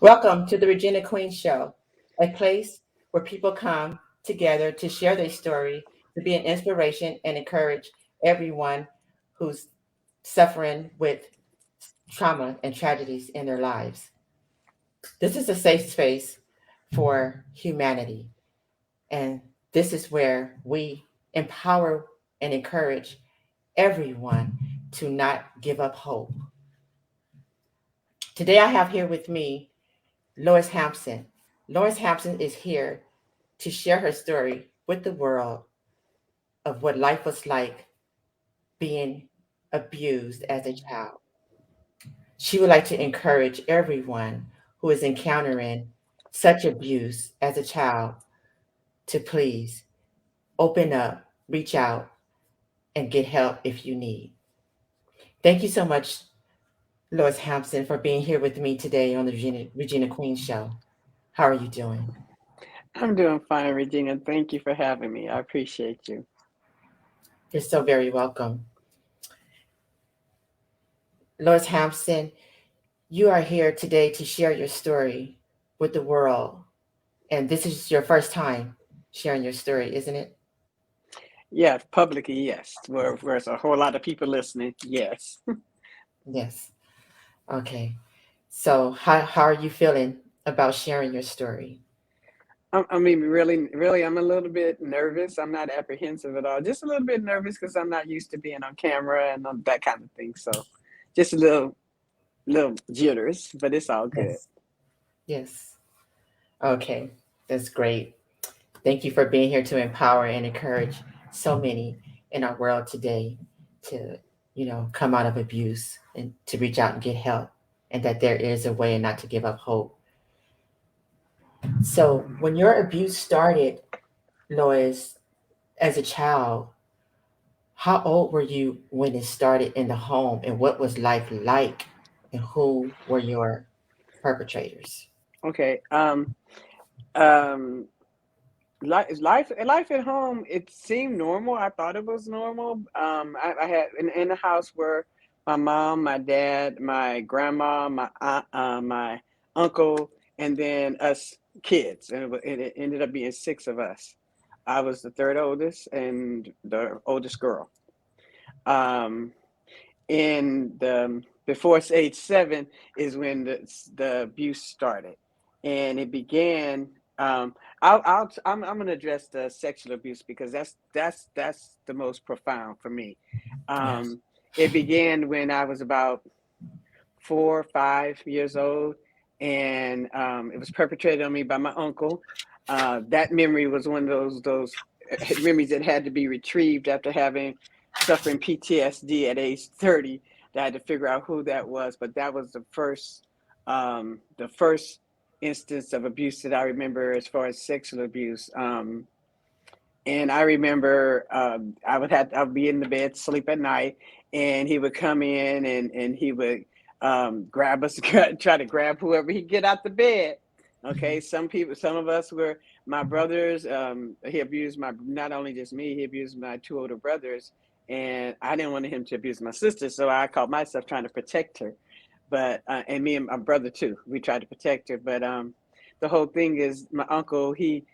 Welcome to the Regina Queen Show, a place where people come together to share their story, to be an inspiration and encourage everyone who's suffering with trauma and tragedies in their lives. This is a safe space for humanity, and this is where we empower and encourage everyone to not give up hope. Today, I have here with me Loyce Hampson. Loyce Hampson is here to share her story with the world of what life was like being abused as a child. She would like to encourage everyone who is encountering such abuse as a child to please open up, reach out, and get help if you need. Thank you so much, Lois Hampson, for being here with me today on the Regina Queen Show. How are you doing? I'm doing fine, Regina. Thank you for having me. I appreciate you. You're so very welcome. Lois Hampson, you are here today to share your story with the world. And this is your first time sharing your story, isn't it? Yes, publicly, yes. Where there's a whole lot of people listening, yes. Yes. Okay. So, how are you feeling about sharing your story? Really, I'm a little bit nervous. I'm not apprehensive at all. Just a little bit nervous because I'm not used to being on camera and that kind of thing. So, just a little jitters, but it's all good. Yes. Yes. Okay. That's great. Thank you for being here to empower and encourage so many in our world today to, come out of abuse and to reach out and get help, and that there is a way and not to give up hope. So, when your abuse started, Lois, as a child, how old were you when it started in the home, and what was life like, and who were your perpetrators? Okay. Um, life at home, it seemed normal. I thought it was normal. I had in a house where my mom, my dad, my grandma, my aunt, my uncle, and then us kids, and it ended up being six of us. I was the third oldest and the oldest girl. Um, in the before age 7 is when the abuse started, and it began. I'm going to address the sexual abuse because that's the most profound for me. Yes. um, it began when I was about 4 or 5 years old, and it was perpetrated on me by my uncle. That memory was one of those memories that had to be retrieved after having suffering PTSD at age 30. That I had to figure out who that was, but that was the first instance of abuse that I remember as far as sexual abuse. And I remember I would be in the bed, sleep at night, and he would come in and he would grab us, try to grab whoever he get out the bed. Okay, some of us were my brothers. He abused my not only just me, he abused my two older brothers, and I didn't want him to abuse my sister, so I called myself trying to protect her. But and me and my brother too, we tried to protect her. But the whole thing is my uncle, he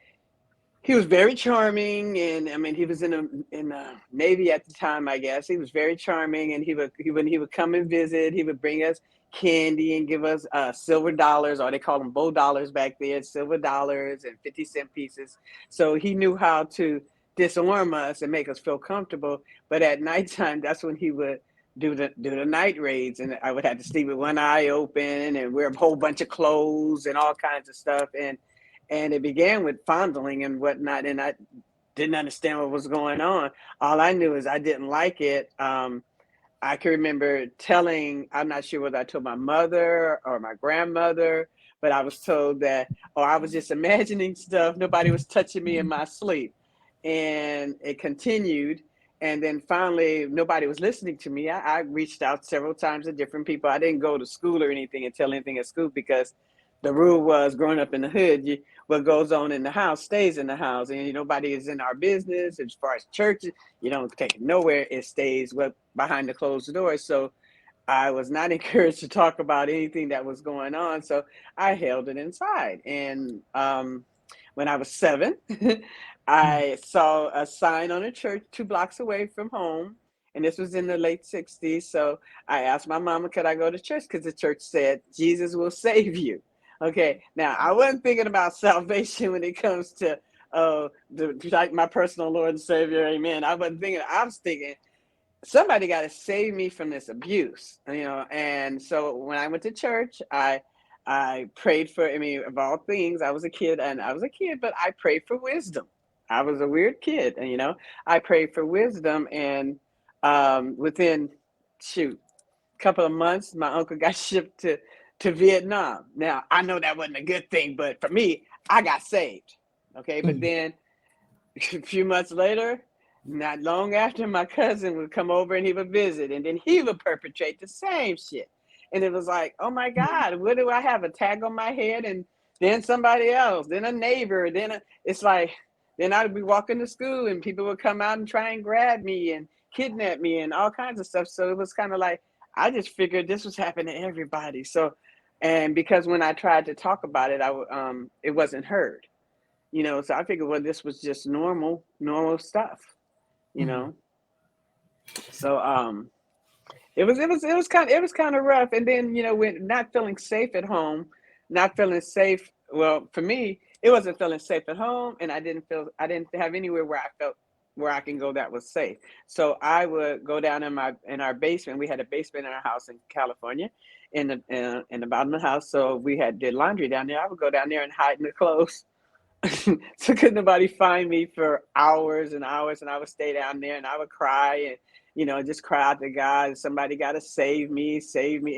was very charming, and I mean he was in the Navy at the time, I guess. He was very charming, and when he would come and visit, he would bring us candy and give us silver dollars, or they called them bow dollars back then, silver dollars and 50-cent pieces. So he knew how to disarm us and make us feel comfortable. But at nighttime, that's when he would do the night raids, and I would have to sleep with one eye open and wear a whole bunch of clothes and all kinds of stuff. And it began with fondling and whatnot, and I didn't understand what was going on. All I knew is I didn't like it. I can remember telling, I'm not sure whether I told my mother or my grandmother, but I was told that, or I was just imagining stuff. Nobody was touching me in my sleep. And it continued. And then finally, nobody was listening to me. I reached out several times to different people. I didn't go to school or anything and tell anything at school because the rule was growing up in the hood, what goes on in the house stays in the house, and nobody is in our business. As far as churches, you don't take it nowhere. It stays behind the closed doors. So I was not encouraged to talk about anything that was going on, so I held it inside. And when I was 7, Mm. I saw a sign on a church 2 blocks away from home, and this was in the late '60s. So I asked my mama, could I go to church? Because the church said, Jesus will save you. Okay, now I wasn't thinking about salvation when it comes to like my personal Lord and Savior, amen. I wasn't thinking, I was thinking, somebody got to save me from this abuse, you know. And so when I went to church, I prayed for, I mean, of all things, I was a kid, but I prayed for wisdom. I was a weird kid, and I prayed for wisdom. And within, shoot, a couple of months, my uncle got shipped to Vietnam. Now I know that wasn't a good thing, but for me, I got saved. Okay, but Mm. then a few months later, not long after, my cousin would come over and he would visit, and then he would perpetrate the same shit. And it was like, oh my Mm. God, what do I have? A tag on my head, and then somebody else, then a neighbor, it's like, then I'd be walking to school and people would come out and try and grab me and kidnap me and all kinds of stuff. So it was kind of like, I just figured this was happening to everybody. So, and because when I tried to talk about it, it wasn't heard. So I figured, well, this was just normal stuff, you Mm. know. So it was kind of rough. And then, when not feeling safe at home, not feeling safe. Well, for me, it wasn't feeling safe at home, and I didn't have anywhere where I felt where I can go that was safe. So I would go down in our basement. We had a basement in our house in California, in the bottom of the house. So we did laundry down there. I would go down there and hide in the clothes. So could nobody find me for hours and hours, and I would stay down there and I would cry and just cry out to God. Somebody got to save me,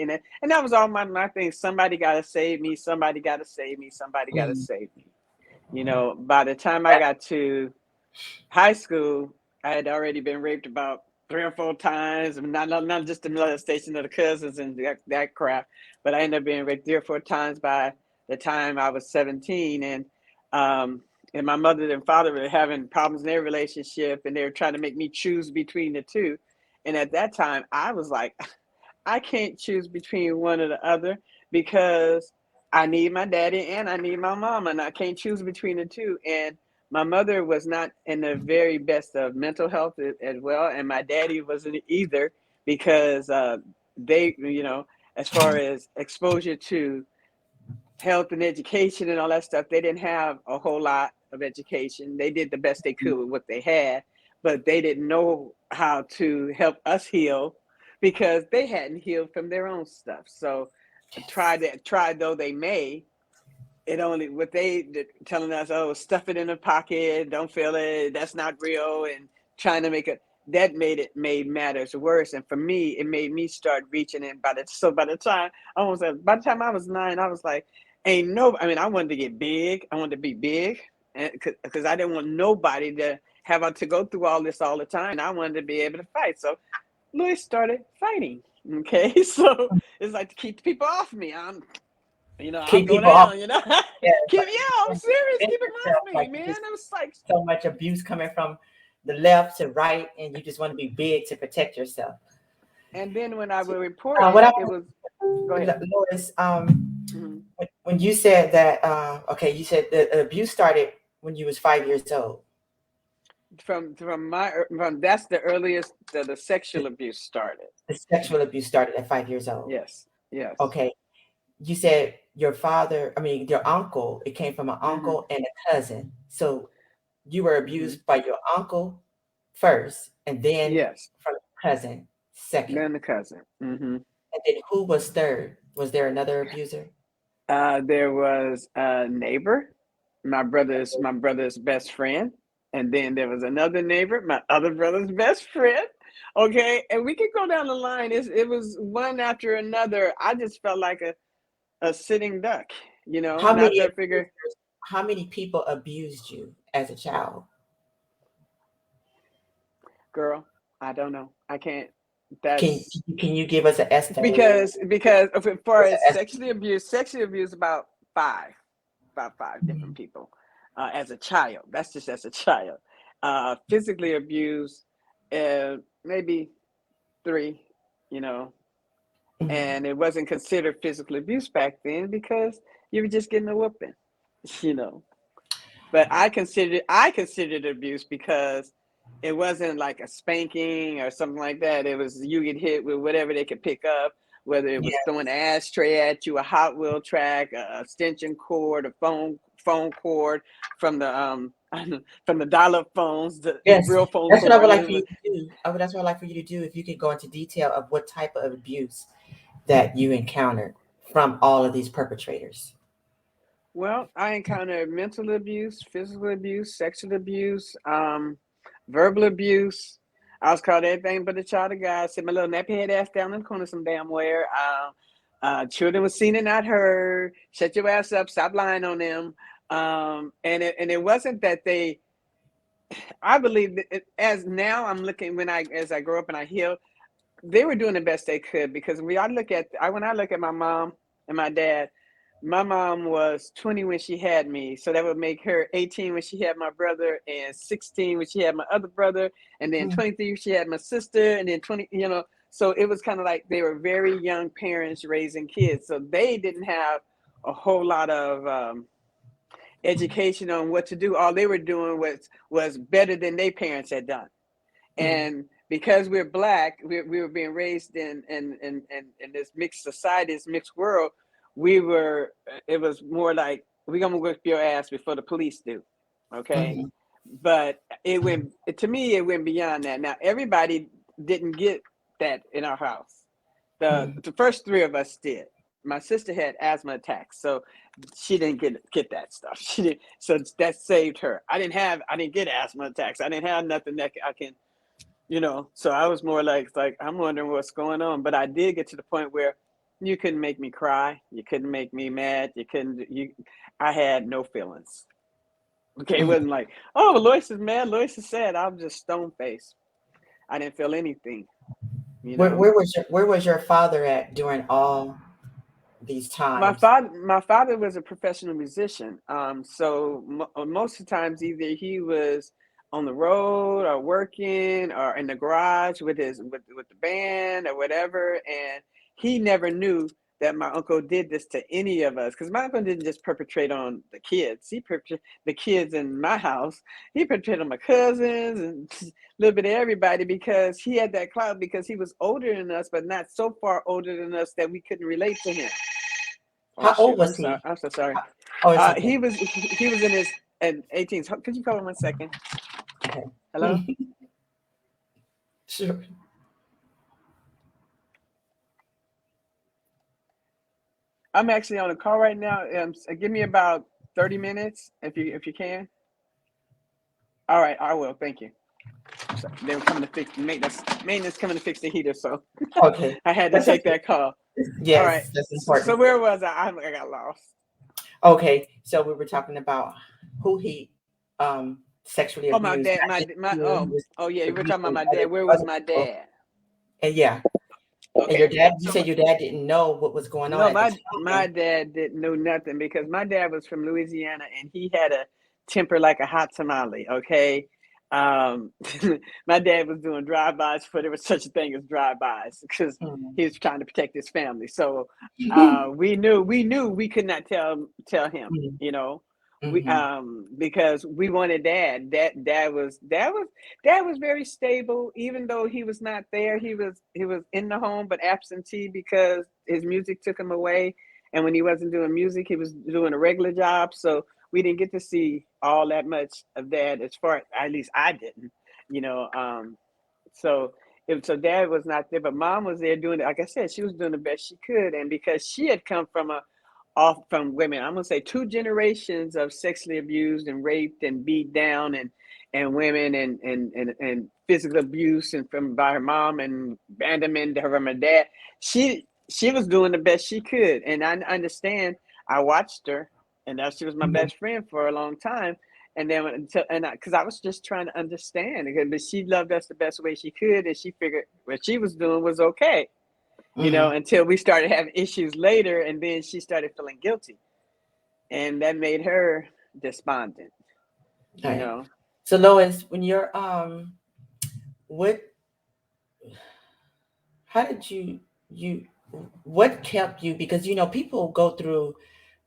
and that was all my thing. Somebody got to save me. Somebody got to save me. Somebody got to Mm. save me. By the time I got to high school, I had already been raped about 3 or 4 times, and not just the molestation of the cousins and that crap, but I ended up being raped 3 or 4 times by the time I was 17. Um, and my mother and father were having problems in their relationship, and they were trying to make me choose between the two. And at that time, I was like, I can't choose between one or the other, because I need my daddy and I need my mama, and I can't choose between the two. And my mother was not in the very best of mental health as well, and my daddy wasn't either, because they, as far as exposure to health and education and all that stuff, they didn't have a whole lot of education. They did the best they could with what they had, but they didn't know how to help us heal, because they hadn't healed from their own stuff. So Yes. try though they may, it only what they telling us, oh, stuff it in a pocket, don't feel it, that's not real, and trying to make it, that made matters worse. And for me, it made me start reaching in. By the time, by the time I was 9, I was like, ain't no, I mean, I wanted to get big, I wanted to be big, and because I didn't want nobody to have to go through all this all the time, and I wanted to be able to fight. So Loyce started fighting. Okay, so it's like, to keep people off me. I'll Keep go people off. down, Yeah, keep, like yeah, I'm serious, defend keep them off yourself. me, Like man. just It was like, so much abuse coming from the left to right, and you just want to be big to protect yourself. and then when I would report What it, I it was, go ahead. Lois, Mhm. when you said that, okay, you said the abuse started when you was 5 years old. From that's the earliest the The, sexual abuse started. the sexual abuse started at 5 years old. Yes, yes. Okay, you said your father, I mean your uncle. It came from an Hmm. uncle and a cousin. So you were Hmm. abused by your uncle first, and then Yes, from your cousin second. then the cousin. And then who was third? Was there another abuser? There was a neighbor, my brother's best friend, and then there was another neighbor, my other brother's best friend. Okay, and we could go down the line. It was one after another. I just felt like a sitting duck, How and many after I figure, abusers, how many people abused you as a child? girl, I don't know. I can't. Can That's can you give us an estimate? because as far What's as the estimate? sexually abuse about five different Mhm. people as a child. That's just as a child. Physically abused, maybe 3. You know, Mhm. and it wasn't considered physical abuse back then because you were just getting a whooping, you know. But I considered it abuse because it wasn't like a spanking or something like that. It was you get hit with whatever they could pick up, whether it was Yeah. throwing an ashtray at you, a Hot Wheel track, a extension cord, a phone cord from the from the dial-up phones, the Yes. real phone That's what I would cord. like It for you was, to do. That's what I'd like for you to do if you could go into detail of what type of abuse that you encountered from all of these perpetrators. well, I encountered mental abuse, physical abuse, sexual abuse, verbal abuse. I was called everything but a child of God. Sit my little nappy head ass down in the corner some damn where. Children was seen and not heard. Shut your ass up. Stop lying on them. And it wasn't that they. I believe that as now I'm looking as I grow up and I heal, they were doing the best they could because when I look at my mom and my dad, my mom was 20 when she had me, so that would make her 18 when she had my brother, and 16 when she had my other brother, and then Mm, 23 when she had my sister, and then 20, so it was kind of like they were very young parents raising kids, so they didn't have a whole lot of education on what to do. All they were doing was better than their parents had done. mm, And because we're black, we were being raised in this mixed society, this mixed world. It was more like, we're gonna whip your ass before the police do. Okay. mhm, But to me, it went beyond that. Now, everybody didn't get that in our house. The mhm, the first three of us did. My sister had asthma attacks, so she didn't get that stuff. She didn't, so that saved her. I didn't get asthma attacks. I didn't have nothing that I can, so I was more like I'm wondering what's going on. But I did get to the point where you couldn't make me cry, you couldn't make me mad, I had no feelings. Okay, it mhm. wasn't like, oh, Loyce is mad, Loyce is sad. I was just stone faced. I didn't feel anything, you know. Where was your father at during all these times? My father was a professional musician. So most of the times, either he was on the road or working or in the garage with the band or whatever, and he never knew that my uncle did this to any of us, because my uncle didn't just perpetrate on the kids. He perpetrated the kids in my house. He perpetrated on my cousins and a little bit of everybody, because he had that clout, because he was older than us, but not so far older than us that we couldn't relate to him. Oh How old shoot! I'm was sorry. he? I'm so sorry. Oh, it's okay. He was in his 18s. Could you call him 1 second? Okay. Hello. Sure. I'm actually on a call right now. Give me about 30 minutes if you can. All right, I will. Thank you. So they were coming to fix maintenance coming to fix the heater, so Okay. I had to That's take okay. that call. All right. Yes, that's So important. where was I? I got lost. Okay, so we were talking about who he sexually Oh, my abused, dad. not just My you. He oh was oh yeah. You were talking about abusing my dad. Where was other my people. dad? And yeah, and your Okay. dad. You So said your dad didn't know what was going on no, at the my time. dad didn't know nothing, because my dad was from Louisiana and he had a temper like a hot tamale. Okay, um, my dad was doing drive-bys before there was such a thing as drive-bys, because Mhm. he was trying to protect his family. So we knew we could not tell him, Mhm. you know. We Mhm. because we wanted dad. Dad was very stable, even though he was not there. He was in the home but absentee, because his music took him away. And when he wasn't doing music, he was doing a regular job. So we didn't get to see all that much of dad, as far at least I didn't, you know. So dad was not there, but mom was there doing it. Like I said, she was doing the best she could. And because she had come from women, I'm gonna say two generations of sexually abused and raped and beat down, and women, and physical abuse, and from by her mom, and abandonment from her dad. She was doing the best she could, and I understand. I watched her, and now she was my Mhm. best friend for a long time. And then because I was just trying to understand, but she loved us the best way she could, and she figured what she was doing was okay, Mhm. until we started having issues later, and then she started feeling guilty, and that made her despondent, All you right. know. So Lois, when you're what? How did you what kept you, because people go through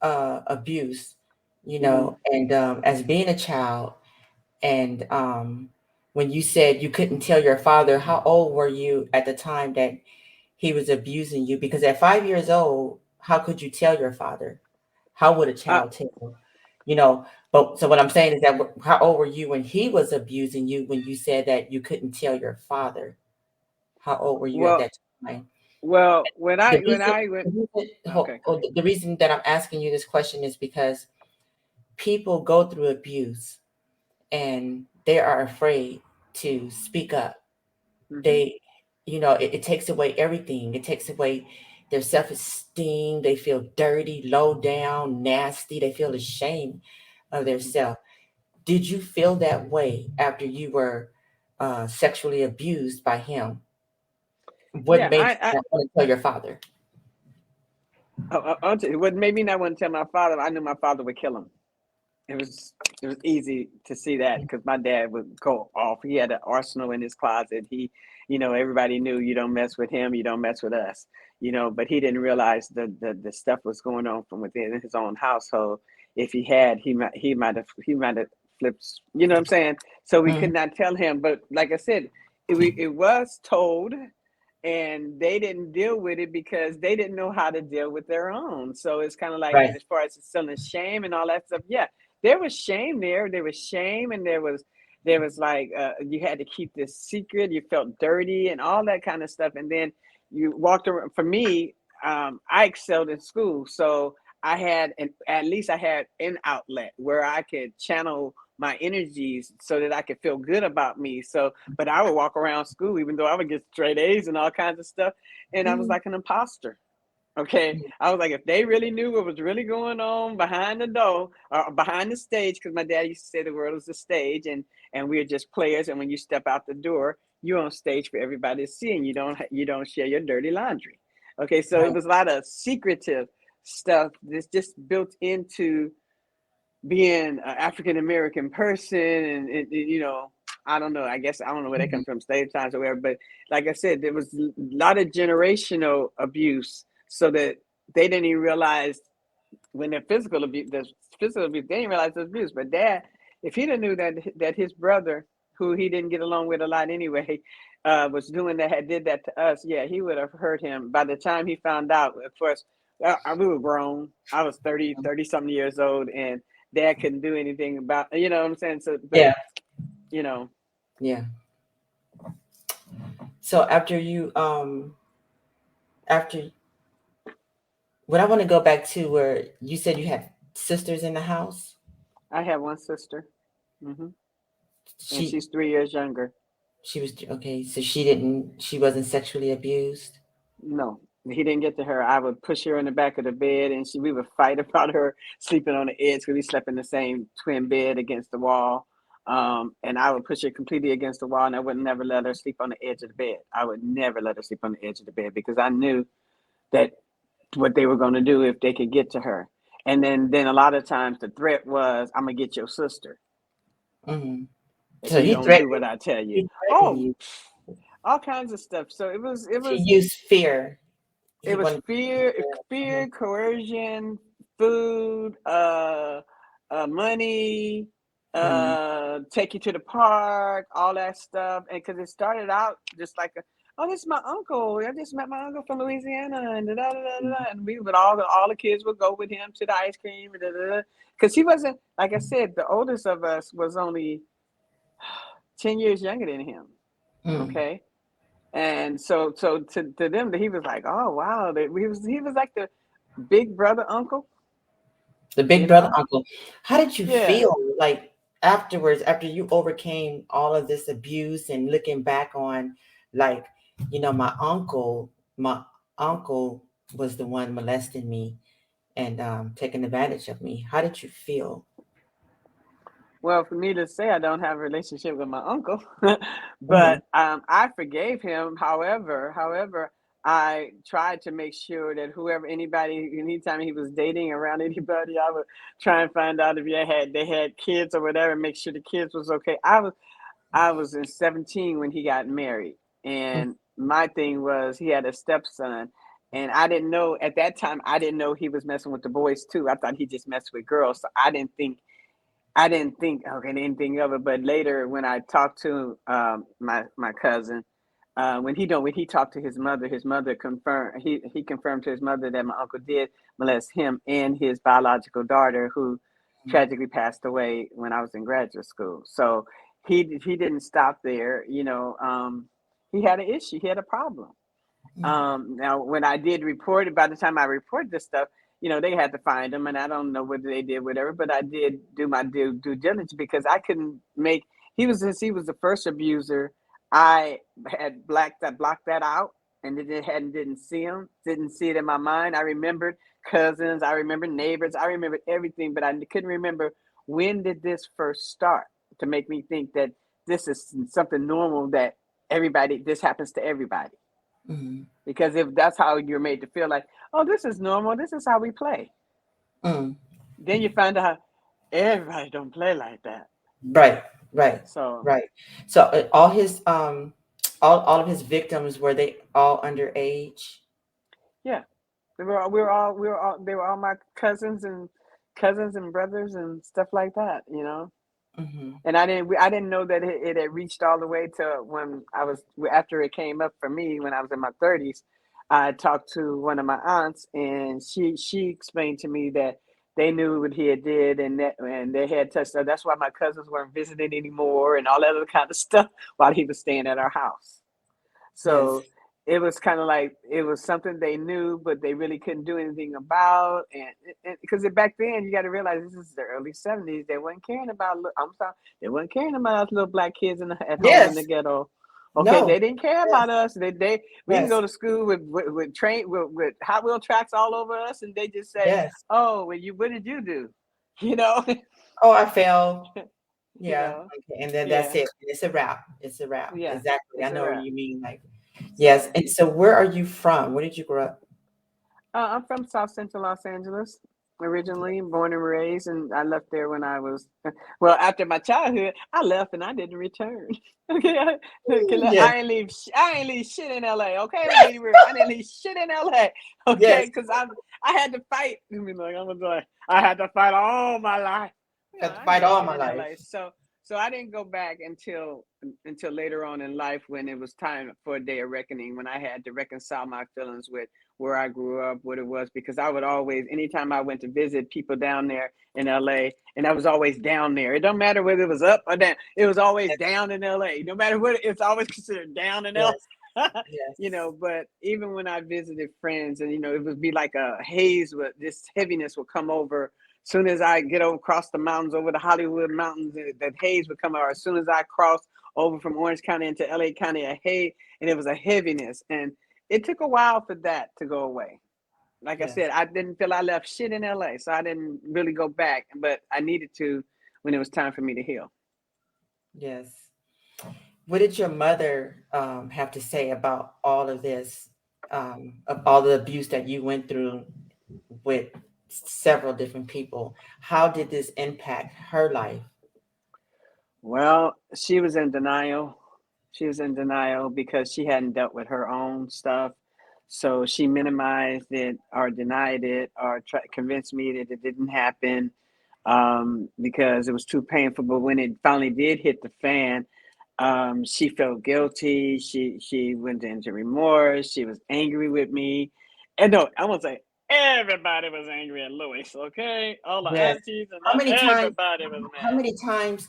abuse, Mm-hmm. and as being a child, and when you said you couldn't tell your father, how old were you at the time that he was abusing you? Because at 5 years old, how could you tell your father? How would a Uh, child tell? You know, but so what I'm saying is that how old were you when he was abusing you, when you said that you couldn't tell your father? How old were you at well, that time? well, when I The when reason, I went, the reason, okay, go ahead. the reason that I'm asking you this question is because people go through abuse and they are afraid to speak up. Mm-hmm. They, it takes away everything. It takes away their self esteem. They feel dirty, low down, nasty. They feel ashamed of their self. Did you feel that way after you were sexually abused by him? What Yeah, made you not want to tell your father? I'll tell you, what made me not want to tell my father. I knew my father would kill him. It was it was easy to see that because my dad would go off. He had an arsenal in his closet. Everybody knew you don't mess with him, you don't mess with us. But he didn't realize the stuff was going on from within his own household. If he had, he might have flipped. You know what I'm saying? So we Mm, could not tell him. But like I said, it was told, and they didn't deal with it because they didn't know how to deal with their own. So it's kind of like, right. as far as selling shame and all that stuff. Yeah, there was shame there. There was shame, and there was like, you had to keep this secret. You felt dirty and all that kind of stuff. And then you walked around. For me, I excelled in school, so at least I had an outlet where I could channel my energies so that I could feel good about me. So, but I would walk around school even though I would get straight A's and all kinds of stuff, and I was Mm, like an imposter. Okay, mm, I was like, if they really knew what was really going on behind the door or behind the stage, because my dad used to say the world is a stage, and we're just players. And when you step out the door, you're on stage for everybody to see, and you don't share your dirty laundry. Okay, so it right. was a lot of secretive stuff that's just built into being an African American person, and I don't know. I guess I don't know where they Mhm, come from, slave times or whatever. But like I said, there was a lot of generational abuse, so that they didn't even realize when the physical abuse, they didn't realize it was abuse. But dad, if he'd have knew that his brother, who he didn't get along with a lot anyway, was doing that, had did that to us, yeah, he would have hurt him. By the time he found out, of course, we were grown. I was 30 something years old, and dad couldn't do anything about, what I'm saying? So, but, yeah, you know, yeah. So after what, I want to go back to where you said you had sisters in the house. I have one sister, hmm and She she's 3 years younger. she was okay. So she wasn't sexually abused. No, he didn't get to her. I would push her in the back of the bed, and we would fight about her sleeping on the edge because we slept in the same twin bed against the wall. And I would push her completely against the wall, and I would never let her sleep on the edge of the bed. I would never let her sleep on the edge of the bed because I knew that what they were going to do if they could get to her. And then a lot of times the threat was, "I'm gonna get your sister Hmm. if So you he don't do threatened what I tell you." he threatened Oh, you. all kinds of stuff. So it He was used fear. It He was wanted to keep you fear, there. fear, coercion, food, money, Mhm, take you to the park, all that stuff. And because it started out just like, oh, this is my uncle. I just met my uncle from Louisiana, and da da da da mhm, da. And we would all the kids would go with him to the ice cream, because he wasn't, like I said, the oldest of us was only 10 years younger than him. mm. Okay, and so to them, he was like, oh wow, he was like the big brother uncle, The you big brother know? uncle. How did you Yeah. feel like afterwards, after you overcame all of this abuse and looking back on, like, my uncle was the one molesting me and taking advantage of me. How did you feel? Well, for me to say, I don't have a relationship with my uncle, Hmm. but I forgave him. However, I tried to make sure that anytime he was dating around anybody, I would try and find out if they had kids or whatever, and make sure the kids was okay. I was in 17 when he got married, and my thing was he had a stepson, And I didn't know at that time. I didn't know he was messing with the boys too. I thought he just messed with girls. So I didn't think okay anything of it. But later, when I talked to my cousin, when he talked to his mother confirmed he confirmed to his mother that my uncle did molest him and his biological daughter, who tragically passed away when I was in graduate school. So he didn't stop there. He had an issue. He had a problem. Mm-hmm. Now, when I did report it, by the time I reported this stuff, they had to find him, and I don't know whether they did whatever, but I did do my due diligence because I couldn't make. Since he was the first abuser, I had blocked that out, and didn't see him, didn't see it in my mind. I remembered cousins, I remember neighbors, I remembered everything, but I couldn't remember when did this first start to make me think that this is something normal, that everybody this happens to everybody. Mm-hmm. Because if that's how you're made to feel, like, oh, this is normal, this is how we play, Mm. then you find out everybody don't play like that. Right, right, So right. So all of his victims, were they all underage? yeah, they were all my cousins and brothers and stuff like that. Mm-hmm. And I didn't know that it had reached all the way to when I was after it came up for me when I was in my 30s. I talked to one of my aunts, and she explained to me that they knew what he had did, and they had touched. That's why my cousins weren't visiting anymore, and all that other kind of stuff while he was staying at our house. Yes, So it was kind of like it was something they knew, but they really couldn't do anything about. And because back then, you got to realize this is the early '70s. They weren't caring about. I'm sorry, they weren't caring about us little black kids at home in the yes, ghetto. Okay, no, they didn't care yes, about us. We can yes, go to school with train with Hot Wheel tracks all over us, and they just say, yes. "Oh, well, what did you do?" You know, Oh, I fell. you Yeah, know, okay, and then that's yeah, it. It's a wrap. It's a wrap. yeah, Exactly. I it's a know what wrap. you mean. Like, yes. So. And so, where are you from? Where did you grow up? I'm from South Central Los Angeles, originally born and raised, and I left there when I was well after my childhood. I left and I didn't return. Okay, Yes, I ain't leave shit in LA. Okay, let me be real. I didn't leave shit in LA. yes. Okay, because I had to fight. I mean, like I'm gonna like I had to fight all my life. No, Got to I ain't fight leave all shit my in life. LA. So I didn't go back until later on in life, when it was time for a day of reckoning, when I had to reconcile my feelings with where I grew up, what it was, because I would always, anytime I went to visit people down there in LA, and I was always down there. It don't matter whether it was up or down, it was always Yes, down in LA. No matter what, it's always considered down in LA. yes, yes, But even when I visited friends, and it would be like a haze, with this heaviness would come over. Soon as I get over across the mountains, over the Hollywood Mountains, that haze would come over. As soon as I crossed over from Orange County into LA County, a haze, and it was a heaviness. And it took a while for that to go away. Like I yes, said, I didn't feel I left shit in LA, so I didn't really go back, but I needed to when it was time for me to heal. yes. What did your mother have to say about all of this, of all the abuse that you went through with several different people? How did this impact her life? Well, she was in denial. She was in denial because she hadn't dealt with her own stuff. So she minimized it or denied it or convinced me that it didn't happen, because it was too painful. But when it finally did hit the fan, she felt guilty. She went into remorse. She was angry with me. And no, I won't say everybody was angry at Loyce, okay? All the Yes. aunties and How many times? everybody was How mad. many times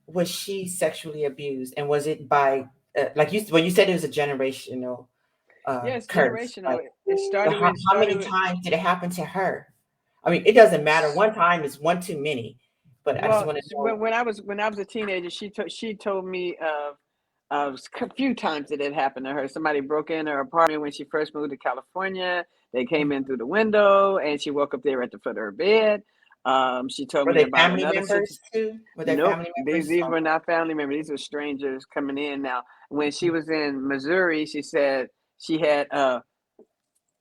was she sexually abused, and was it by like you? Well, you said it was a generational Yes, curse. Like, generational. It but started how, with how started many with times did it happen to her? I mean, it doesn't matter. One time is one too many. But I just well, want to know. when I was a teenager, she told me of a few times that it happened to her. Somebody broke in her apartment when she first moved to California. They came in through the window, and she woke up there at the foot of her bed. She told Were me they about family another situation. members too? Were they Nope, family these members? these were not family members. These were strangers coming in. Now, when she was in Missouri, she said she had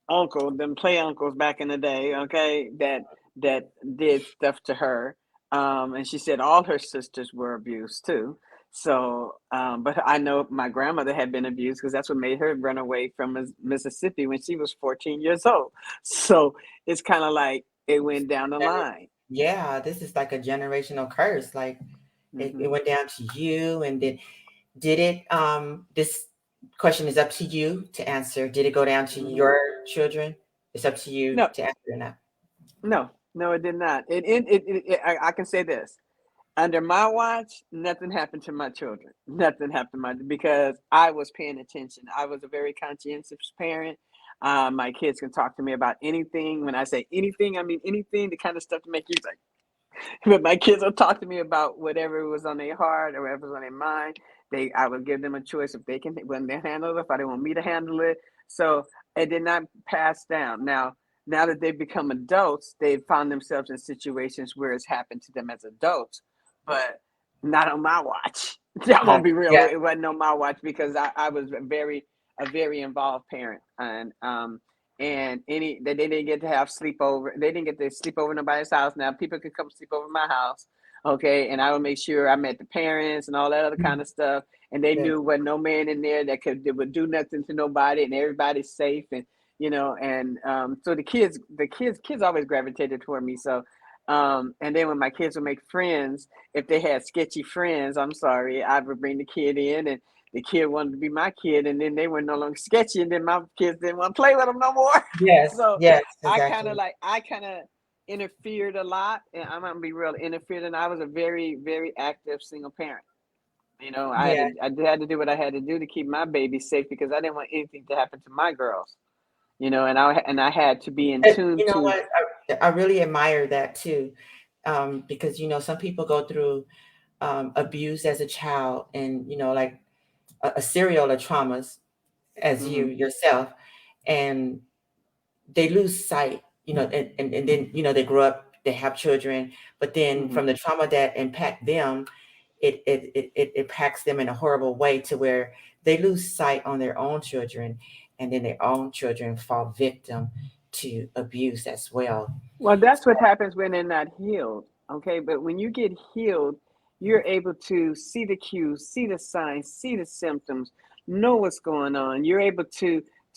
uncle, them play uncles back in the day, okay, that did stuff to her. And she said all her sisters were abused too. So, but I know my grandmother had been abused because that's what made her run away from Mississippi when she was 14 years old. So it's kind of like it went down the line. Yeah, this is like a generational curse. Like it Hmm. went down to you, and then did it? This question is up to you to answer. Did it go down to Hmm. your children? It's up to you No, to answer or not. no, no, it did not. I can say this. Under my watch, nothing happened to my children. Nothing happened to my because I was paying attention. I was a very conscientious parent. My kids can talk to me about anything. When I say anything, I mean anything. The kind of stuff to make you like. But my kids will talk to me about whatever was on their heart or whatever was on their mind. I would give them a choice if they can when they handle it, if I didn't want me to handle it. So it did not pass down. Now that they've become adults, they've found themselves in situations where it's happened to them as adults, but not on my watch. I'm gonna Not be real. yeah. It wasn't on my watch because I was a very involved parent, and they didn't get to have sleepover. They didn't get to sleep over nobody's house. Now people could come sleep over my house, okay, and I would make sure I met the parents and all that other kind of stuff, and they Yes. knew what no man in there that would do nothing to nobody, and everybody's safe, and so the kids always gravitated toward me. So, and then when my kids would make friends, if they had sketchy friends, I'm sorry, I would bring the kid in, and the kid wanted to be my kid, and then they were no longer sketchy, and then my kids didn't want to play with them no more. Yes. So Yes. I Exactly. kind of interfered a lot, and I'm gonna be real interfered, and I was a very very active single parent. Yeah. I had to do what I had to do to keep my baby safe because I didn't want anything to happen to my girls. And I had to be in And tune you know to. what? I really admire that too, because some people go through abuse as a child, and like a serial of traumas as you Hmm. yourself, and they lose sight, and then they grow up, they have children, but then Hmm. from the trauma that impact them, it impacts them in a horrible way to where they lose sight on their own children, and then their own children fall victim to abuse as well. Well, that's what happens when they're not healed. Okay, but when you get healed, you're able to see the cues, see the signs, see the symptoms, know what's going on. You're able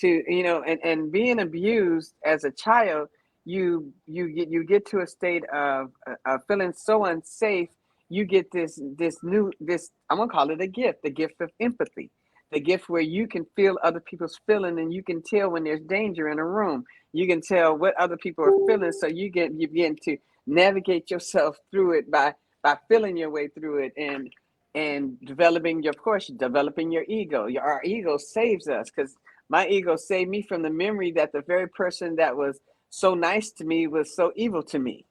and being abused as a child, you get to a state of feeling so unsafe. You get this I'm gonna call it a gift, the gift of empathy, the gift where you can feel other people's feeling and you can tell when there's danger in a room. You can tell what other people are feeling, so you begin to navigate yourself through it by feeling your way through it, and developing of course developing your ego. Our ego saves us, because my ego saved me from the memory that the very person that was so nice to me was so evil to me.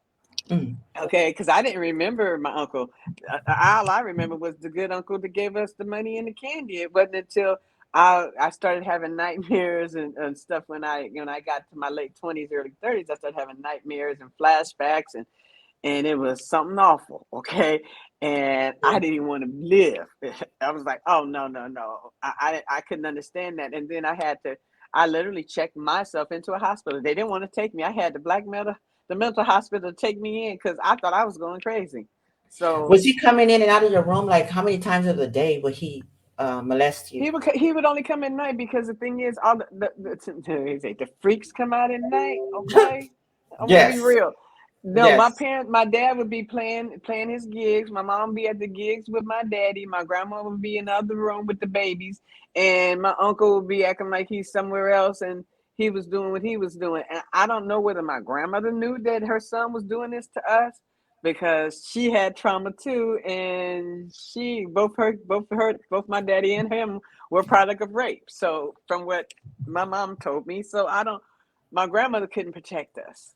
Mm. Okay, because I didn't remember my uncle. All I remember was the good uncle that gave us the money and the candy. It wasn't until I started having nightmares and stuff when I got to my late 20s, early 30s. I started having nightmares and flashbacks, and it was something awful. Okay, and I didn't even want to live. I was like, oh no, no, no. I couldn't understand that, and then I literally checked myself into a hospital. They didn't want to take me. I had to blackmail the mental hospital to take me in because I thought I was going crazy. So Was he coming in and out of your room? Like, how many times of the day would he molest you? he would only come at night, because the thing is, all the freaks come out at night. Okay, I'm gonna be Yes. real. No, Yes. my dad would be playing his gigs. My mom would be at the gigs with my daddy. My grandma would be in the other room with the babies, and my uncle would be acting like he's somewhere else, and he was doing what he was doing. And I don't know whether my grandmother knew that her son was doing this to us, because she had trauma too, and both my daddy and him were product of rape. So from what my mom told me, so I don't. My grandmother couldn't protect us,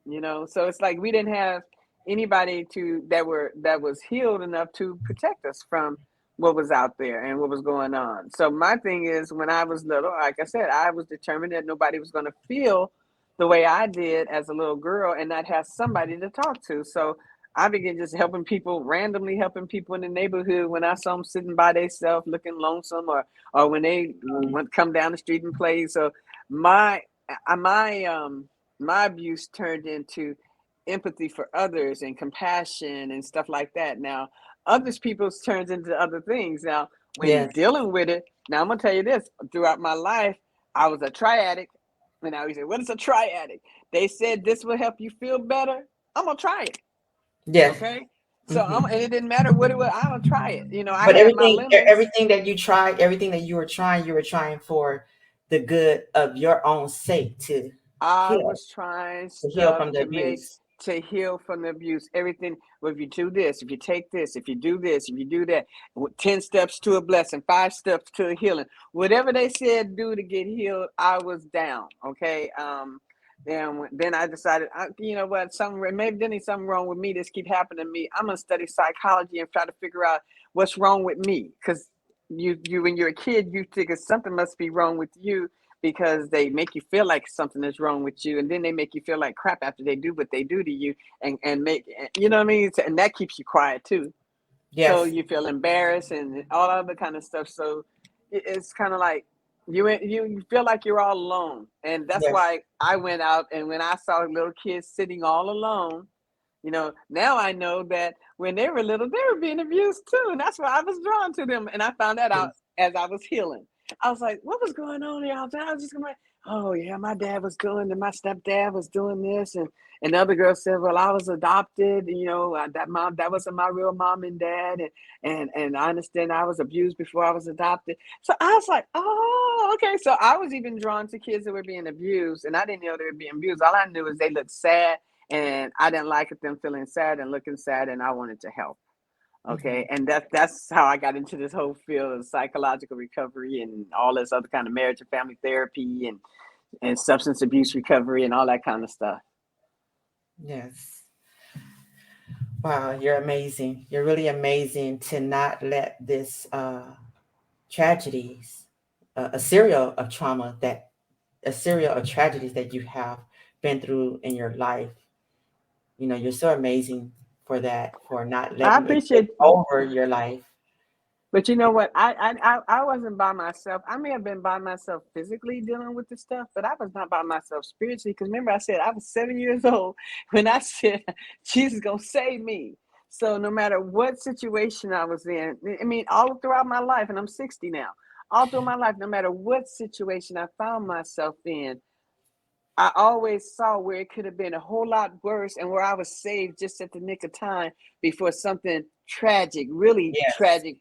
so it's like we didn't have anybody that was healed enough to protect us from what was out there and what was going on. So my thing is, when I was little, like I said, I was determined that nobody was going to feel the way I did as a little girl and not have somebody to talk to. So I began just randomly helping people in the neighborhood when I saw them sitting by themselves looking lonesome, or when they went come down the street and play. So my my abuse turned into empathy for others and compassion and stuff like that. Now, others people's turns into other things. Now, when Yes. dealing with it, now I'm gonna tell you this: throughout my life, I was a triadic. And now you say, "What is a triadic?" They said this will help you feel better. I'm gonna try it. Yes. Okay, so Hmm. and it didn't matter what it was. I'm gonna try it. You know, I But had my everything, limits. everything that you tried, everything that you were trying for the good of your own sake I heal, was trying to heal stuff from the to make abuse. to heal from the abuse. Everything. Well, if you do this, if you take this, if you do this, if you do that, 10 steps to a blessing, 5 steps to a healing. Whatever they said do to get healed, I was down. Okay. Then I decided, you know what, something maybe there something wrong with me. This keep happening to me. I'm gonna study psychology and try to figure out what's wrong with me. Because you when you're a kid, you think something must be wrong with you because they make you feel like something is wrong with you, and then they make you feel like crap after they do what they do to you, and make you know what I mean. And that keeps you quiet too. So Yes. you feel embarrassed and all other kind of stuff. So it's kind of like you feel like you're all alone, and that's Yes. why I went out and when I saw little kids sitting all alone, you know, now I know that when they were little, they were being abused too, and that's why I was drawn to them. And I found that out Yes. as I was healing. I was like, "What was going on here?" I was just going, "Oh yeah, my dad was doing, and my stepdad was doing this," and the other girl said, "Well, I was adopted. You know, that wasn't my real mom and dad, and I understand I was abused before I was adopted." So I was like, "Oh, okay." So I was even drawn to kids that were being abused, and I didn't know they were being abused. All I knew is they looked sad, and I didn't like them feeling sad and looking sad, and I wanted to help. Hmm. Okay, and that's how I got into this whole field of psychological recovery and all this other kind of marriage and family therapy and substance abuse recovery and all that kind of stuff. Yes. Wow, you're amazing. You're really amazing to not let this tragedies, a serial of trauma that a serial of tragedies that you have been through in your life. You know, you're so amazing for that, for not I letting it take appreciate, over your life. but you know what? I wasn't by myself. I may have been by myself physically dealing with the stuff, but I was not by myself spiritually. Because remember, I said I was 7 years old when I said Jesus gonna save me. So no matter what situation I was in, I mean, all throughout my life, and I'm 60 now. All through my life, no matter what situation I found myself in, I always saw where it could have been a whole lot worse and where I was saved just at the nick of time before something tragic, really Yes. tragic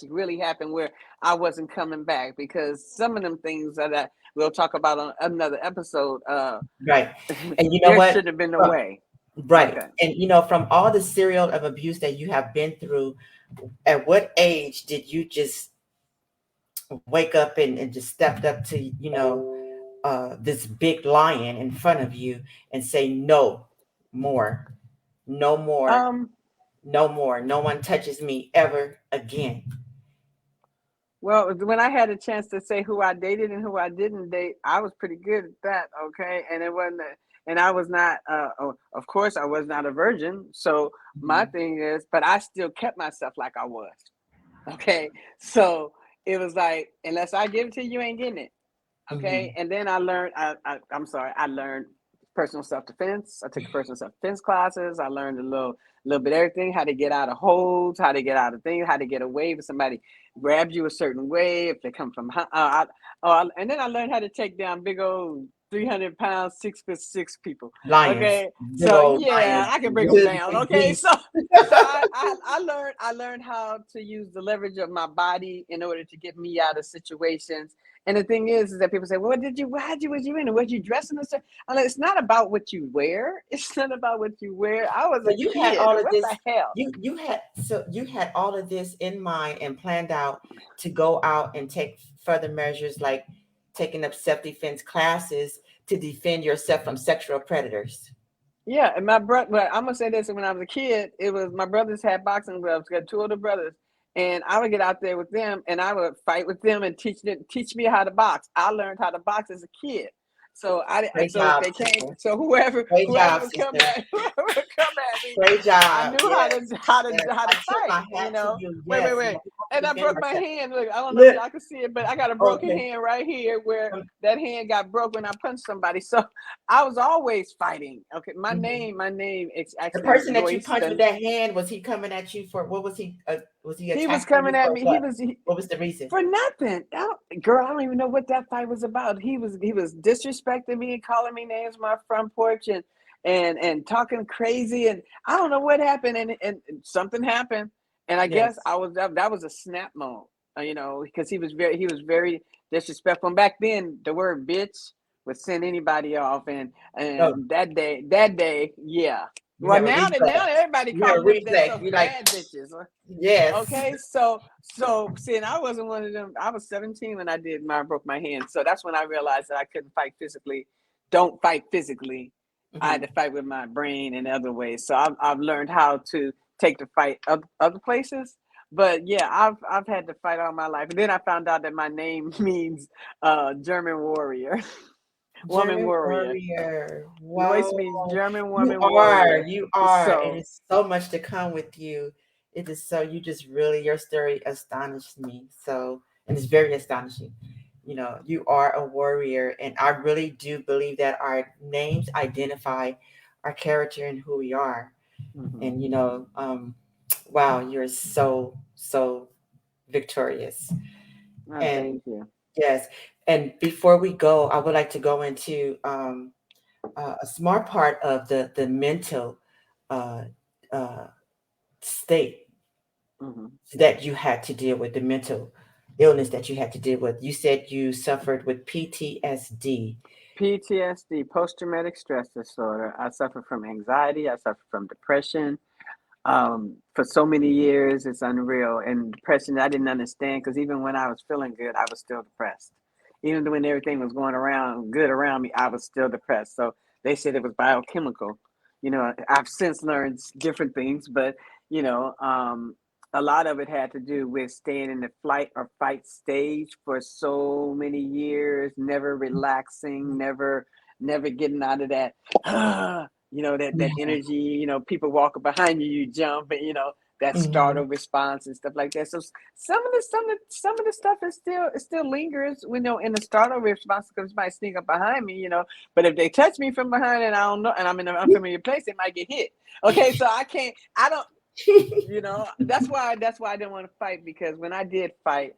really happened where I wasn't coming back because some of them things that we'll talk about on another episode, Right. And you know there what? should have been a From, way. right. Okay. And you know, from all the serial of abuse that you have been through, at what age did you just wake up and just stepped up to, this big lion in front of you and say, no more, no more, Um, no more. No one touches me ever again. Well, when I had a chance to say who I dated and who I didn't date, I was pretty good at that. Okay, and it wasn't, and I was not. Of course, I was not a virgin. So my Mhm. thing is, but I still kept myself like I was. Okay, so it was like, unless I give it to you, you ain't getting it. Okay, Mhm. and then I learned. I'm sorry. I learned personal self defense. I took personal self defense classes. I learned a little bit of everything: how to get out of holds, how to get out of things, how to get away if somebody grabs you a certain way, if they come from. And then I learned how to take down big old 300 pounds, 6'6" people. Lions, Okay, big so old yeah, lions, I can bring them good down. big Okay, beasts. so I learned how to use the leverage of my body in order to get me out of situations. And the thing is that people say, "Well, was you in? And was you dressing?" And stuff? I'm like, it's not about what you wear. It's not about what you wear. I was So a you had kid. all of What this. the hell? You had all of this in mind and planned out to go out and take further measures, like taking up self defense classes to defend yourself from sexual predators. Yeah, and my brother. Well, I'm gonna say this: when I was a kid, it was my brothers had boxing gloves. Got two older brothers, and I would get out there with them, and I would fight with them and teach me how to box. I learned how to box as a kid, Great So if job, they came, sister. so whoever Great whoever job, would come sister. at whoever would come at me, Great I job. knew Yes. Yes. how to I tip my fight, you hat to know. you. Wait, wait, Yes. You know, wait. we have And to I defend broke my ourselves. hand. Look, I don't know if Look. y'all can see it, but I got a broken Okay. hand right here where Um, that hand got broke when I punched somebody. So I was always fighting. Okay, mhm. my name is The actually person that you Loyce. punched with that hand, was he coming at you for what was he? Was he He was attacking coming you at for me. what? What was the reason? For nothing. Girl, I don't even know what that fight was about. He was disrespecting me and calling me names on my front porch and talking crazy, and I don't know what happened, and something happened, and I guess Yes. I was that was a snap moment, you know, because he was very disrespectful. And back then, the word bitch would send anybody off, No, and that day, yeah. you Well, have a now reflex. everybody You have a calling reflex. themselves You like, bad bitches. yes. Okay, so see, and I wasn't one of them. I was 17 when I broke my hand. So that's when I realized that I couldn't fight physically. Don't fight physically. I had Hmm. to fight with my brain in other ways. So I've learned how to take the fight other places. But yeah, I've had to fight all my life. And then I found out that my name means German warrior, woman German warrior. warrior. Loyce Wow. means German You woman are. warrior. You are. And So it's so much to come with you. It is so, you just really, your story astonished me. So, and it's very astonishing. You know, you are a warrior. And I really do believe that our names identify our character and who we are. mhm. And, wow, you're so, so victorious. And Thank you. yes. And before we go, I would like to go into a smart part of the mental uh, uh, state Mhm. that you had to deal with, the mental illness that you had to deal with. You said you suffered with PTSD. PTSD, post traumatic stress disorder. I suffer from anxiety. I suffer from depression. For so many years, it's unreal. And depression, I didn't understand because even when I was feeling good, I was still depressed. Even when everything was going around good around me, I was still depressed. So they said it was biochemical. You know, I've since learned different things, but you know, a lot of it had to do with staying in the flight or fight stage for so many years, never relaxing, never getting out of that you know, that Yeah. energy, you know, people walking behind you, you jump, and you know that Hmm. startle response and stuff like that. So some of the stuff is still, it still lingers, you know, in the startle response because it might sneak up behind me, you know. But if they touch me from behind and I don't know, and I'm in an unfamiliar place, they might get hit. Okay, so I don't, you know, that's why I didn't want to fight, because when I did fight,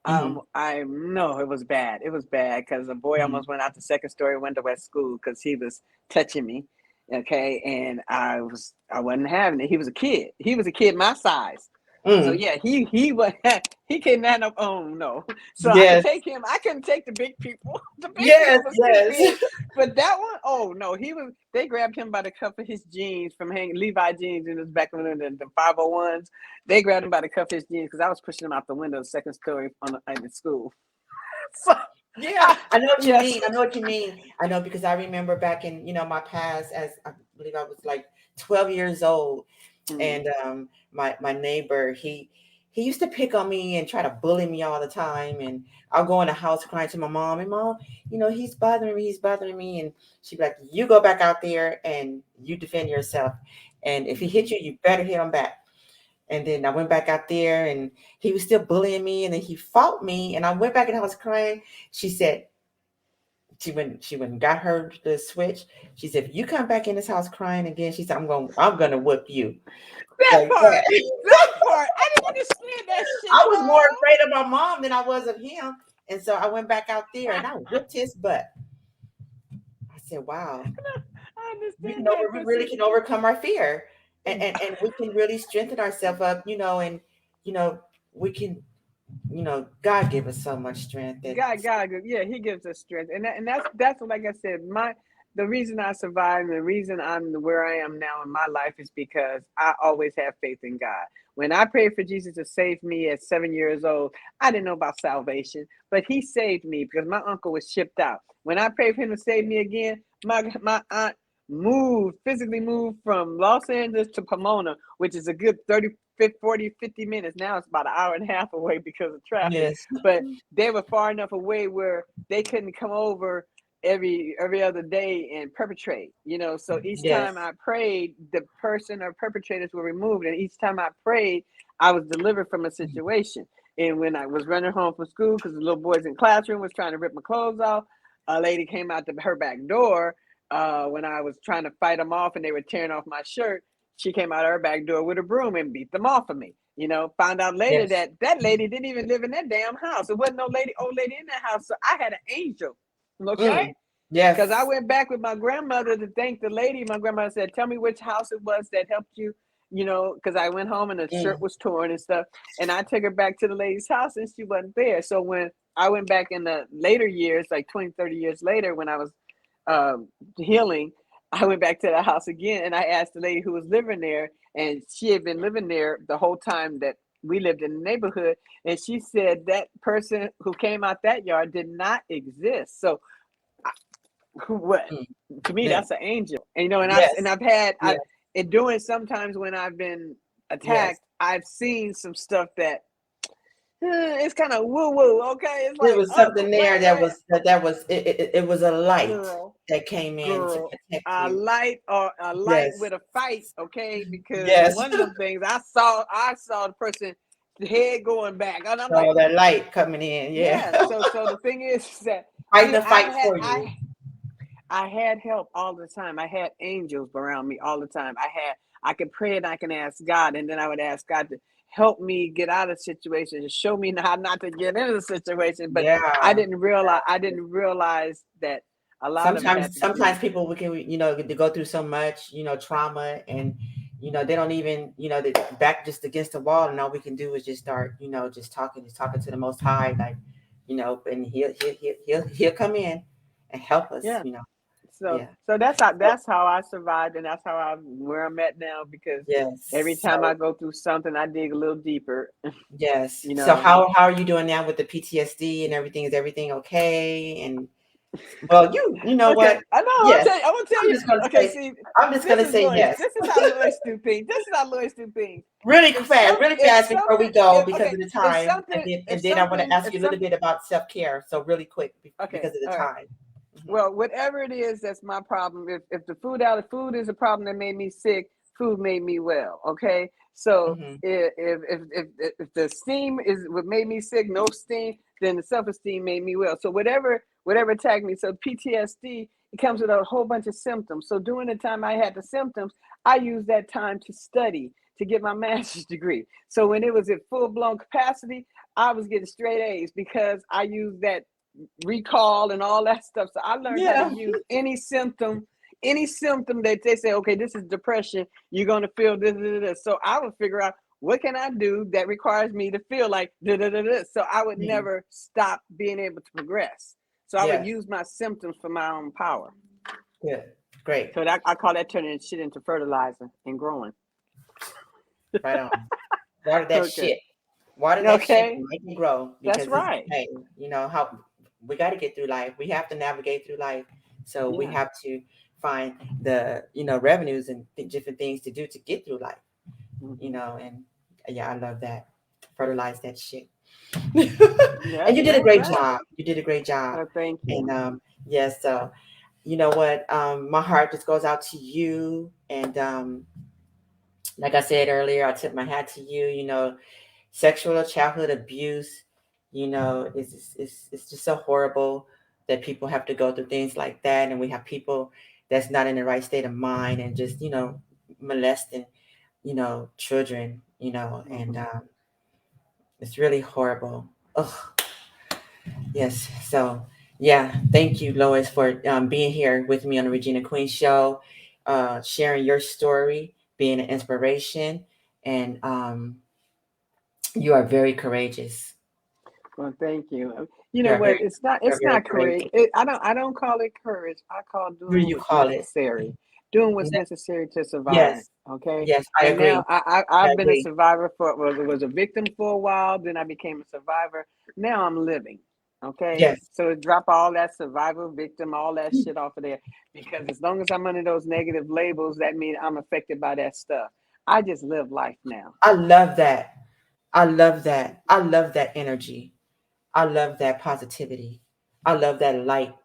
Hmm. I know it was bad. It was bad because a boy Hmm. almost went out the second story window at school because he was touching me. Okay, and I wasn't having it. He was a kid. He was a kid my size. So Mm. yeah, he was he couldn't have no, oh no. So I could Yes. take him. I couldn't take the big people. The big Yes. people was too big. Yes. But that one, oh no, he was. They grabbed him by the cuff of his jeans from hanging Levi jeans in his back of the 501s. They grabbed him by the cuff of his jeans because I was pushing him out the window, second story in the school. So Yeah, I know what you yes. mean. I know what you mean. I know because I remember back in, my past, as I believe I was like 12 years old, Mm, and my neighbor, he used to pick on me and try to bully me all the time, and I'll go in the house crying to my mom, and mom, he's bothering me, and she'd be like, you go back out there and you defend yourself, and if he hit mhm. you, you better hit him back. And then I went back out there and he was still bullying me, and then he fought me, and I went back and I was crying. She said, she went and got her the switch. She said, if you come back in this house crying again, she said, I'm gonna whip you That like part, that. that part. I didn't understand that shit I at was more all. afraid of my mom than I was of him. And so I went back out there and I whipped his butt. I said, wow, I we understand can that we because really see, can overcome our fear. And we can really strengthen ourselves up, and you know, we can, God give us so much strength that God, yeah, He gives us strength, and that's like I said, the reason I survived, and the reason I'm where I am now in my life is because I always have faith in God. When I prayed for Jesus to save me at 7 years old, I didn't know about salvation, but He saved me because my uncle was shipped out. When I prayed for Him to save me again, my aunt physically moved from Los Angeles to Pomona, which is a good 30, 40, 50 minutes. Now it's about an hour and a half away because of traffic. yes. But they were far enough away where they couldn't come over every other day and perpetrate, so each Yes. time I prayed, the person or perpetrators were removed, and each time I prayed, I was delivered from a situation. And when I was running home from school because the little boys in classroom was trying to rip my clothes off, a lady came out to her back door when I was trying to fight them off and they were tearing off my shirt. She came out her back door with a broom and beat them off of me. Found out later Yes. that that lady didn't even live in that damn house. It wasn't no old lady in that house. So I had an angel. Okay. Mm. Because I Yes. went back with my grandmother to thank the lady. My grandmother said, "Tell me which house it was that helped you." Because I went home and the shirt Mm. was torn and stuff. And I took her back to the lady's house and she wasn't there. So when I went back in the later years, like 20, 30 years later, when I was healing, I went back to the house again and I asked the lady who was living there, and she had been living there the whole time that we lived in the neighborhood. And she said that person who came out that yard did not exist. So what Mm. to me Yeah. that's an angel, and I and Yes. I've had I Yes. and doing sometimes when I've been Yes. attacked, I've seen some stuff that it's kind of woo woo. Okay, it's There like was something wait, there that wait, was it was a light girl, that came in to girl, protect a you. light or a light Yes. with a fight. Okay, because Yes. one of them things I saw the person the head going back, and I'm like, So that light coming in. Yeah. yeah. So the thing is that Fight the fight I for you. I I had help all the time. I had angels around me all the time. I could pray and I can ask God, and then I would ask God to help me get out of situations, to show me how not to get into the situation. But Yeah. I didn't realize that a lot of it had to Sometimes do. people we can to go through so much trauma, and they don't even they back just against the wall, and all we can do is just start just talking to the Most High, like and he'll come in and help us. Yeah. So Yeah. So that's how I survived, and that's how I'm where I'm at now. Because every yes. time I go through something, I dig a little deeper. Yes. You So know. how are you doing now with the PTSD and everything? Is everything okay? And well, you know what? Okay, I know. I'm gonna Yes. tell you. I'm gonna tell I'm you. just gonna Okay, say see, I'm just this gonna is say Loyce. yes. This is how Loyce do things. This is how Loyce do things. Really fast before we go because of the time, If and then I want to something, ask if you a little some, bit about self care. So really quick okay, because of the all right. time. Hmm. Well, whatever it is, that's my problem. If the food is a problem that made me sick, food made me well. Okay, so Hmm. if the steam is what made me sick, no steam, then the self esteem made me well. So whatever attacked me. So PTSD, it comes with a whole bunch of symptoms. So during the time I had the symptoms, I used that time to study to get my master's degree. So when it was at full blown capacity, I was getting straight A's because I used that recall and all that stuff. So I learned how to Yeah. use any symptom that they say, okay, this is depression. You're going to feel this, this, this. So I would figure out what can I do that requires me to feel like da, da, da, da. So I would Mhm. never stop being able to progress. So I would Yes. use my symptoms for my own power. Good. Great. So that I call that turning shit into fertilizer and growing. Right on. Water that Okay. shit. Water that shit Okay. and make it grow That's because it's right. hey, how we got to get through life. We have to navigate through life. So we Yeah. have to find the revenues and different things to do to get through life. Mm-hmm. And yeah, I love that. Fertilize that shit. Yeah, And you did a that's great right. job. You did a great job. Thank And you. yes, so you know what? My heart just goes out to you. And like I said earlier, I tip my hat to you. Sexual childhood abuse, it's just so horrible that people have to go through things like that. And we have people that's not in the right state of mind and just, molesting, children, and Mm-hmm. it's really horrible. Ugh. Yes. So, yeah, thank you, Lois, for being here with me on the Regina Queen Show, sharing your story, being an inspiration, and you are very courageous. Well, thank you. You You know are what? very, you are It's very not courage. courageous. I don't call it courage. I call What do doing you what's call it? necessary. Doing what's Ne- necessary to survive. Yes, Okay. yes, I And agree. now I I've been a agree. survivor was a victim for a while. Then I became a survivor. Now I'm living. Okay. Yes, So drop all that survivor, victim, all that shit off of there. Because as long as I'm under those negative labels, that means I'm affected by that stuff. I just live life now. I love that. I love that. I love that energy. I love that positivity. I love that light.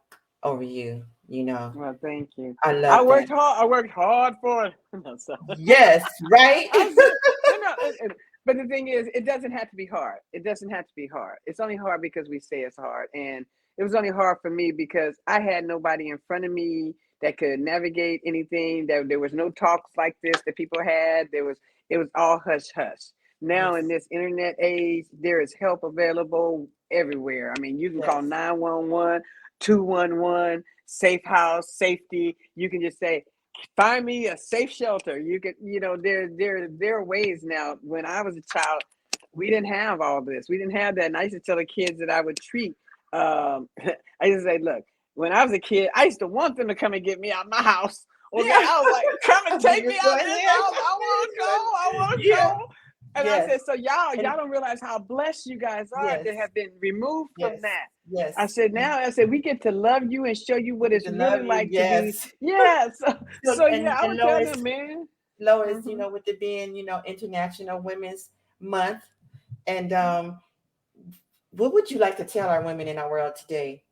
over you. You know, Well, thank you. I I love that. worked hard. I worked hard for it. No, so Yes, right. I said, no. But the thing is, it doesn't have to be hard. It doesn't have to be hard. It's only hard because we say it's hard. And it was only hard for me because I had nobody in front of me that could navigate anything. That there was no talks like this that people had. It was all hush hush. Now in Yes, this internet age, there is help available everywhere. I mean, you can call yes, 911, 211, safe house, safety. You can just say, find me a safe shelter. You could, there are ways now. When I was a child, we didn't have all this. We didn't have that. And I used to tell the kids that I would treat. I used to say, look, when I was a kid, I used to want them to come and get me out of my house. Okay, yeah. I was like, come and But take you're me out going this there. house. I want to go. I want to Yeah. go. And I Yes. said, so y'all And don't realize how blessed you guys are yes, that have been removed from yes, that. I yes. said, now I said, we get to love you and show you what We it's can really love you. like to be. Yes. Yeah. So So yeah, I and would tell Lois, them, man. Lois, Hmm. with it being, International Women's Month, and what would you like to tell our women in our world today,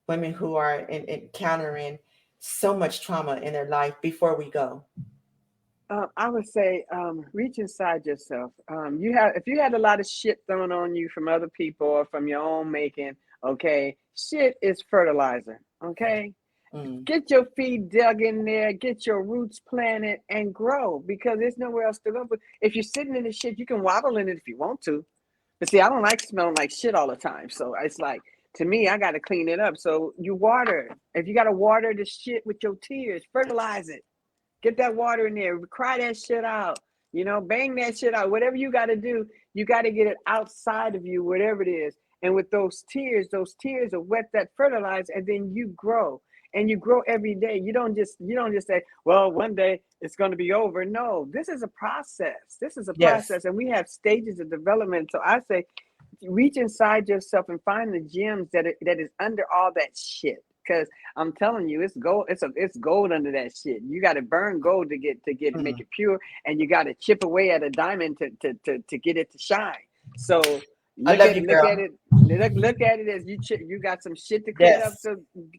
women who are encountering so much trauma in their life before we go? I would say, reach inside yourself. If you had a lot of shit thrown on you from other people or from your own making, okay, shit is fertilizer. Okay, Mm, get your feet dug in there, get your roots planted, and grow because there's nowhere else to go. But if you're sitting in the shit, you can waddle in it if you want to. But see, I don't like smelling like shit all the time. So it's like, to me, I got to clean it up. So you water. If you got to water the shit with your tears, fertilize it. Get that water in there. Cry that shit out. Bang that shit out. Whatever you got to do, you got to get it outside of you, whatever it is. And with those tears will wet that fertilizer, and then you grow. And you grow every day. You don't just say, well, one day it's going to be over. No, this is a process. This is a yes, process, and we have stages of development. So I say, reach inside yourself and find the gems that is under all that shit. Because I'm telling you, it's gold. It's gold under that shit. You got to burn gold to make mm, it pure, and you got to chip away at a diamond to get it to shine. So I look love at you, look at girl. it look at it as you got some shit to clean up. Yes,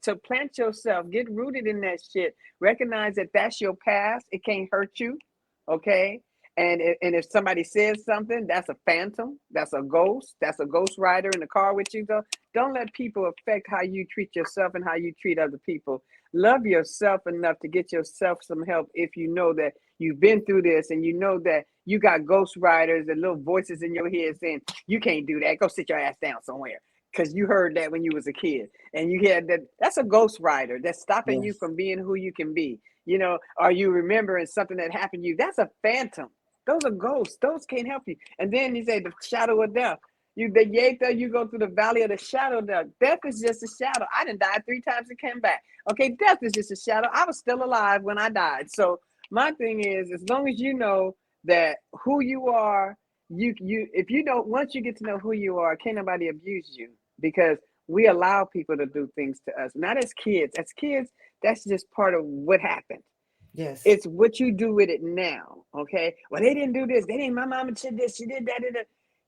So plant yourself, get rooted in that shit. Recognize that that's your past. It can't hurt you. Okay. And if somebody says something, that's a phantom, that's a ghost, that's a ghost rider in the car with you. Don't let people affect how you treat yourself and how you treat other people. Love yourself enough to get yourself some help if you know that you've been through this and you know that you got ghost riders and little voices in your head saying, you can't do that. Go sit your ass down somewhere. Because you heard that when you was a kid. And you had that's a ghost rider that's stopping you yes, from being who you can be. Are you remembering something that happened to you? That's a phantom. Those are ghosts. Those can't help you. And then you say the shadow of death. You go through the valley of the shadow of death. Death is just a shadow. I done died 3 times and came back. Okay, death is just a shadow. I was still alive when I died. So my thing is, as long as you know that who you are, if you don't, once you get to know who you are, can't nobody abuse you because we allow people to do things to us. Not as kids. As kids, that's just part of what happened. yes, It's what you do with it now. Okay. Well, they didn't do this. They didn't. My mama did this. She did that.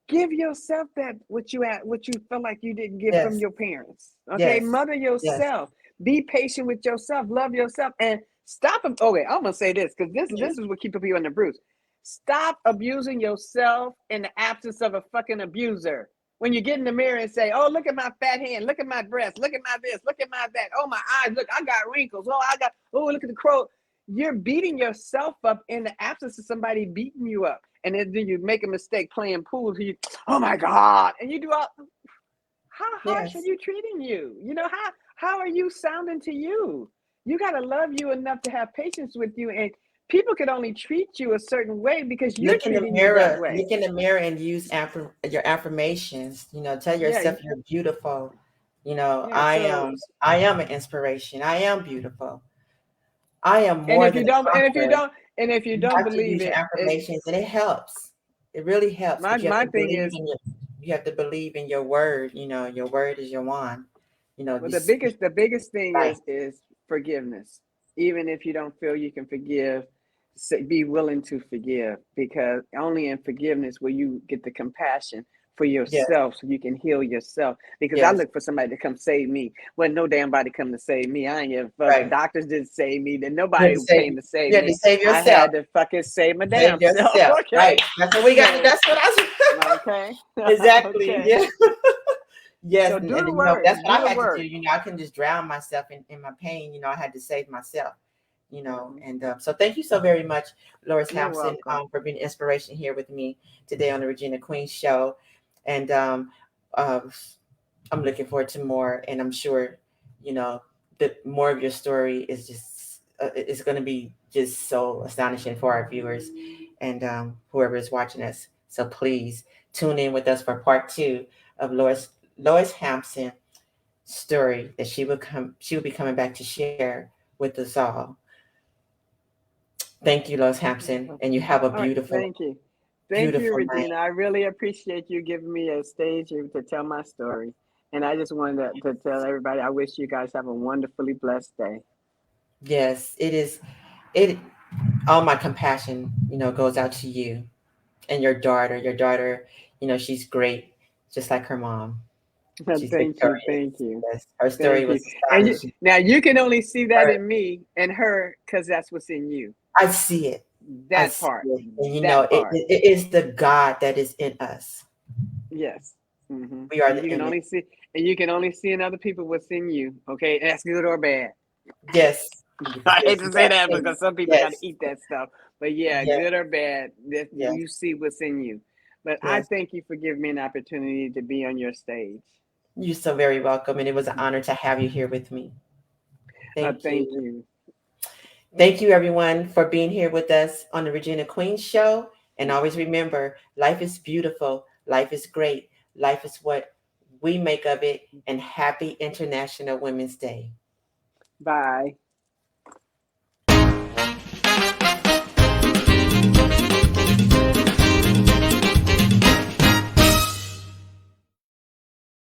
Give yourself what you feel like you didn't get from yes, your parents. Okay. yes, Mother yes. yourself. Be patient with yourself. Love yourself and stop. Okay. I'm gonna say this because this Mhm. is what keeps people in the bruise. Stop abusing yourself in the absence of a fucking abuser. When you get in the mirror and say, "Oh, look at my fat hand. Look at my breast. Look at my this. Look at my that. Oh, my eyes. Look, I got wrinkles. Oh, I got. Oh, look at the crow." You're beating yourself up in the absence of somebody beating you up. And then you make a mistake playing pool. Oh my God. And you do all, how harsh are Yes. you treating you? How are you sounding to you? You got to love you enough to have patience with you. And people can only treat you a certain way because you're Look in the treating you that mirror. way. Look in the mirror and use your affirmations. Tell Yeah. yourself you're beautiful. Yeah. So, I am an inspiration. I am beautiful. I am and more if than you a don't, and if you conqueror. don't, and if you You don't have to believe use your it, affirmations, and it helps. It really helps, my, but you have my to thing believe is, in you have to believe in your word. Your word is your wand. well, You speak the biggest thing life. is forgiveness. Even if you don't feel you can forgive, be willing to forgive because only in forgiveness will you get the compassion for Yes. yourself so you can heal yourself. Because I Yes. look for somebody to come save me. Well, no damn body come to save me. I ain't give a fuck. Right. Doctors didn't save me. Then You have nobody to save. came to save You have to me. save I yourself. had to fucking save my Save damn self. yourself. Right. Okay. That's what we got. So That's what I was. okay. Exactly. Okay. Yeah. Yes. So do And the that's work. what Do I the had to do. work. I couldn't just drown myself in my pain. I had to save myself. Hmm. And so thank you so very much, Loyce You're Hampson, welcome. for being inspiration here with me today on the Regina Queen show. And uh, I'm looking forward to more. And I'm sure, that more of your story is just is going to be just so astonishing for our viewers and whoever is watching us. So please tune in with us for part 2 of Loyce Hampson story that she will be coming back to share with us all. Thank you, Loyce Hampson, and you have a All right. beautiful, Thank you. Thank you, beautiful night. Regina. I really appreciate you giving me a stage to tell my story. And I just wanted to tell everybody I wish you guys have a wonderfully blessed day. Yes, it is. It all my compassion, goes out to you and your daughter. Your daughter, she's great, just like her mom. She's Thank you. victorious. Thank you. Yes, her story Thank you. was And astonishing. now you can only see that Her, in me and her because that's what's in you. I see it. I That see part. it, and That it, part. it, it is the God that is in us. Yes. Hmm. We are And the you can image. only see, and you can only see in other people what's in you. Okay, that's good or bad. Yes, I hate yes, to say yes, that because some people got to yes, eat that stuff. But yeah, yes, good or bad, that yes, you see what's in you. But I yes. thank you for giving me an opportunity to be on your stage. You're so very welcome, and it was an honor to have you here with me. Thank Thank you. you. Thank you, everyone, for being here with us on the Regina Queen Show. And always remember, life is beautiful. Life is great. Life is what we make of it. And happy International Women's Day. Bye.